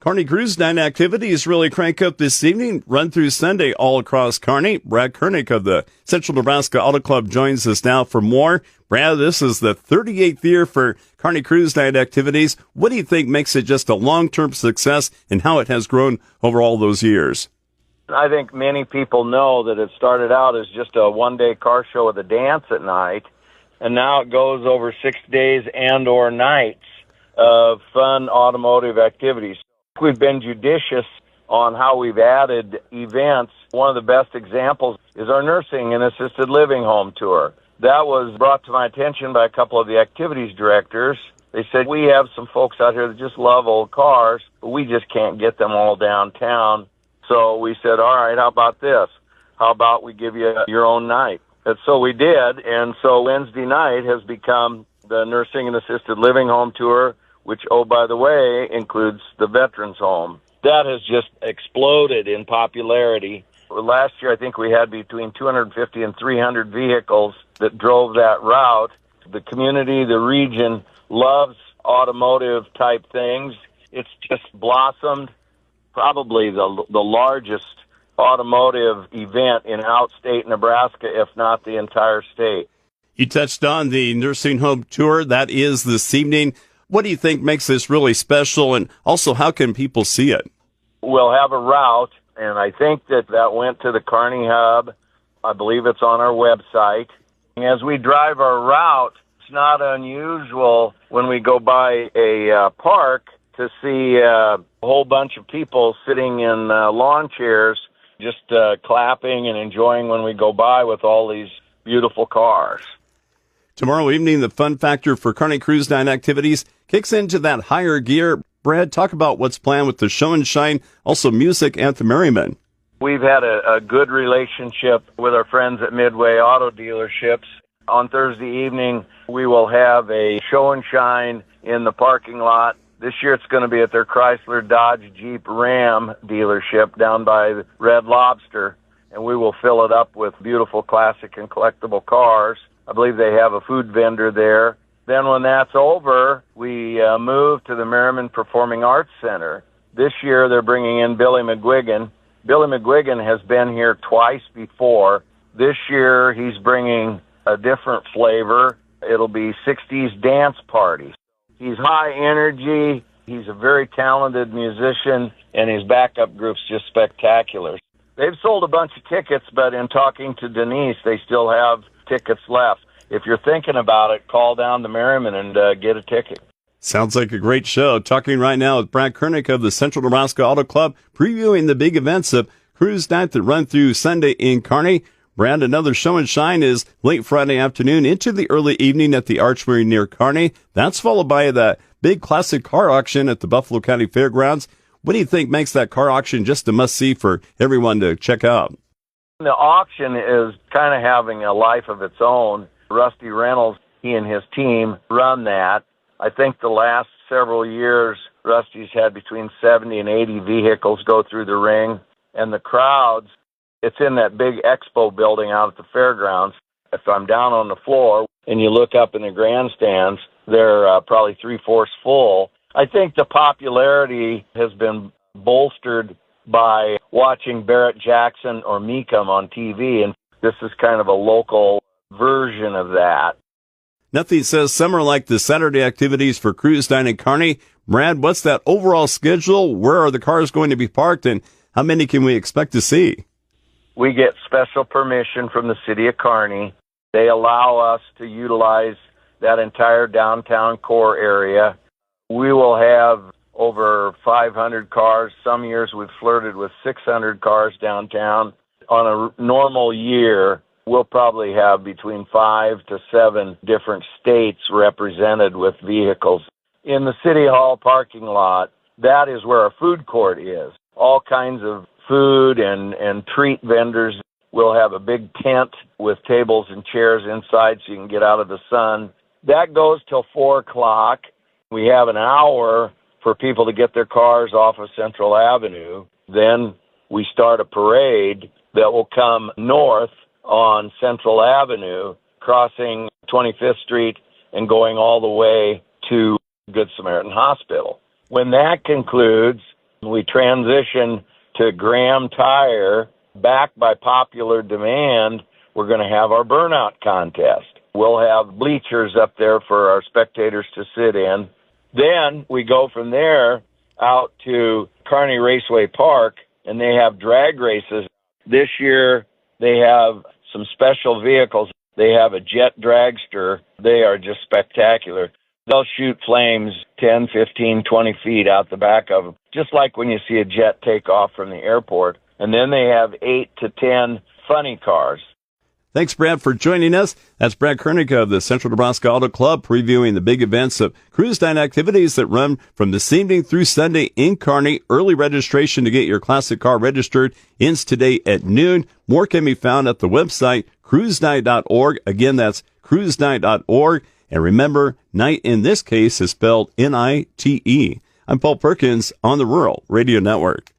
Kearney Cruise Nite activities really crank up this evening, run through Sunday all across Kearney. Brad Kernick of the Central Nebraska Auto Club joins us now for more. Brad, this is the 38th year for Kearney Cruise Nite activities. What do you think makes it just a long-term success and how it has grown over all those years? I think many people know that it started out as just a one-day car show with a dance at night, and now it goes over 6 days and or nights of fun automotive activities. We've been judicious on how we've added events. One of the best examples is our nursing and assisted living home tour. That was brought to my attention by a couple of the activities directors. They said, we have some folks out here that just love old cars, but we just can't get them all downtown. So we said, all right, how about this? How about we give you your own night? And so we did, and so Wednesday night has become the nursing and assisted living home tour, which, oh, by the way, includes the veterans home. That has just exploded in popularity. Last year, I think we had between 250 and 300 vehicles that drove that route. The community, the region, loves automotive-type things. It's just blossomed. Probably the largest automotive event in outstate Nebraska, if not the entire state. You touched on the nursing home tour. That is this evening. What do you think makes this really special, and also how can people see it? We'll have a route, and I think that went to the Kearney Hub. I believe it's on our website. As we drive our route, it's not unusual when we go by a park to see a whole bunch of people sitting in lawn chairs just clapping and enjoying when we go by with all these beautiful cars. Tomorrow evening, the fun factor for Kearney Cruise Nite activities kicks into that higher gear. Brad, talk about what's planned with the show and shine, also music and the merriment. We've had a good relationship with our friends at Midway Auto Dealerships. On Thursday evening, we will have a show and shine in the parking lot. This year it's going to be at their Chrysler, Dodge, Jeep, Ram dealership down by Red Lobster, and we will fill it up with beautiful classic and collectible cars. I believe they have a food vendor there. Then when that's over, we move to the Merriman Performing Arts Center. This year they're bringing in Billy McGuigan. Billy McGuigan has been here twice before. This year he's bringing a different flavor. It'll be 60s dance parties. He's high energy, he's a very talented musician, and his backup group's just spectacular. They've sold a bunch of tickets, but in talking to Denise, they still have tickets left. If you're thinking about it, call down to Merriman and get a ticket. Sounds like a great show. Talking right now with Brad Kernick of the Central Nebraska Auto Club, previewing the big events of Cruise Nite that run through Sunday in Kearney. Brad, another show and shine is late Friday afternoon into the early evening at the Archway near Kearney. That's followed by the big classic car auction at the Buffalo County Fairgrounds. What do you think makes that car auction just a must-see for everyone to check out? The auction is kind of having a life of its own. Rusty Reynolds, he and his team run that. I think the last several years, Rusty's had between 70 and 80 vehicles go through the ring, and the crowds, it's in that big expo building out at the fairgrounds. If I'm down on the floor and you look up in the grandstands, they're probably 3/4 full. I think the popularity has been bolstered by watching Barrett Jackson or Mecum on TV, and this is kind of a local version of that. Nothing says summer like the Saturday activities for Cruise Nite in Kearney. Brad, what's that overall schedule? Where are the cars going to be parked, and how many can we expect to see? We get special permission from the city of Kearney. They allow us to utilize that entire downtown core area. We will have over 500 cars. Some years we've flirted with 600 cars downtown. On a normal year, we'll probably have between 5 to 7 different states represented with vehicles. In the City Hall parking lot, that is where our food court is. All kinds of food and treat vendors. We'll have a big tent with tables and chairs inside so you can get out of the sun. That goes till 4 o'clock. We have an hour for people to get their cars off of Central Avenue. Then we start a parade that will come north on Central Avenue, crossing 25th Street and going all the way to Good Samaritan Hospital. When that concludes, We transition to Graham Tire. Backed by popular demand, we're going to have our burnout contest. We'll have bleachers up there for our spectators to sit in. Then we go from there out to Kearney Raceway Park, and they have drag races. This year, they have some special vehicles. They have a jet dragster. They are just spectacular. They'll shoot flames 10, 15, 20 feet out the back of them, just like when you see a jet take off from the airport. And then they have 8 to 10 funny cars. Thanks, Brad, for joining us. That's Brad Kernick of the Central Nebraska Auto Club, previewing the big events of Cruise Nite activities that run from this evening through Sunday in Kearney. Early registration to get your classic car registered ends today at noon. More can be found at the website cruisenite.org. Again, that's cruisenite.org. And remember, Nite in this case is spelled Nite. I'm Paul Perkins on the Rural Radio Network.